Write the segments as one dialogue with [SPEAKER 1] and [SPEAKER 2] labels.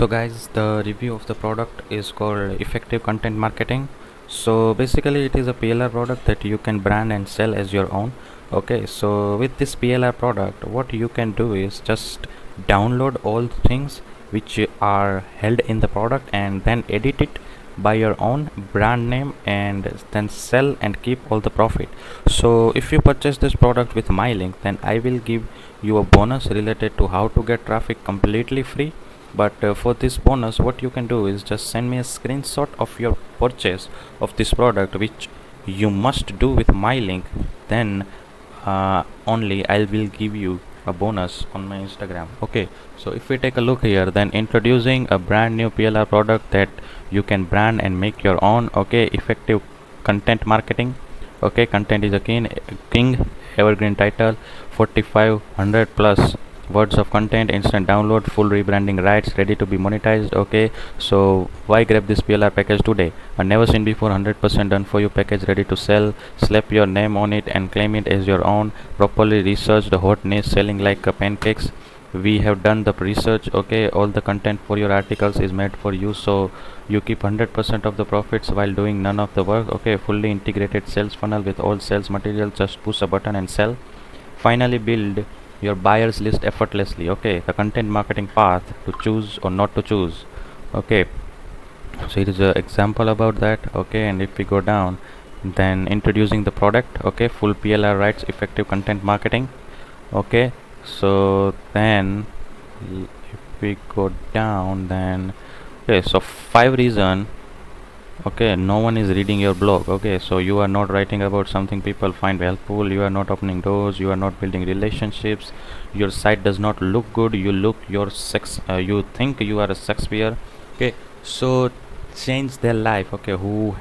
[SPEAKER 1] So guys, the review of the product is called Effective Content Marketing. So basically it is a PLR product that you can brand and sell as your own. Okay, so with this PLR product, what you can do is just download all the things which are held in the product and then edit it by your own brand name and then sell and keep all the profit. So if you purchase this product with my link, then I will give you a bonus related to how to get traffic completely free. But for this bonus, what you can do is just send me a screenshot of your purchase of this product, which you must do with my link. Then only I will give you a bonus on my Instagram. Okay, so if we take a look here, then introducing a brand new PLR product that you can brand and make your own. Okay, effective content marketing. Okay, content is a king evergreen title, 4500 plus words of content, instant download, full rebranding rights, ready to be monetized. Okay, so why grab this PLR package today? A never seen before 100% done for you package, ready to sell. Slap your name on it and claim it as your own. Properly researched, hot niche, selling like pancakes. We have done the research. Okay, all the content for your articles is made for you, so you keep 100% of the profits while doing none of the work. Okay, fully integrated sales funnel with all sales material, just push a button and sell. Finally build your buyers list effortlessly. Okay, the content marketing path to choose or not to choose. Okay, so it is an example about that. Okay, and if we go down, then introducing the product. Okay, full PLR rights, effective content marketing. Okay, so then if we go down, then okay, so 5 reason. Okay, no one is reading your blog. Okay, so you are not writing about something people find helpful, you are not opening doors, you are not building relationships, your site does not look good, you think you are a sex peer. Okay, so change their life. Okay, who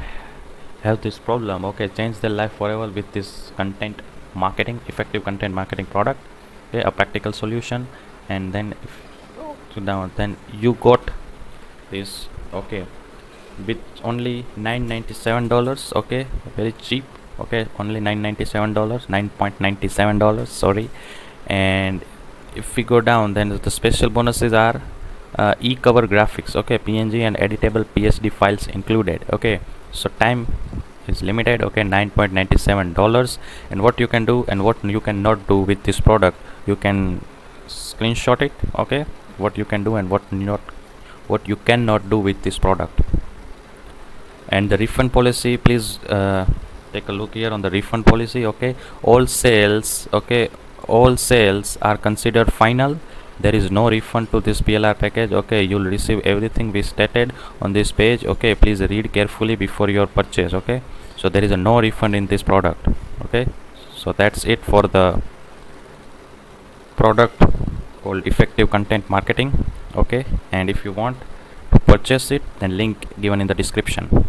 [SPEAKER 1] have this problem, okay, change their life forever with this content marketing, effective content marketing product. Okay, a practical solution. And then if so down, then you got this. Okay, with only $997. Okay, very cheap. Okay, only $997, $9.97, sorry. And if we go down, then the special bonuses are e-cover graphics. Okay, PNG and editable PSD files included. Okay, so time is limited. Okay, $9.97. And what you can do and what you cannot do with this product, you can screenshot it. Okay, what you can do and what you cannot do with this product. And the refund policy, please take a look here on the refund policy. Okay, all sales are considered final. There is no refund to this PLR package. Okay, you'll receive everything we stated on this page. Okay, please read carefully before your purchase. Okay, so there is no refund in this product. Okay, so that's it for the product called effective content marketing. Okay, and if you want to purchase it, then link given in the description.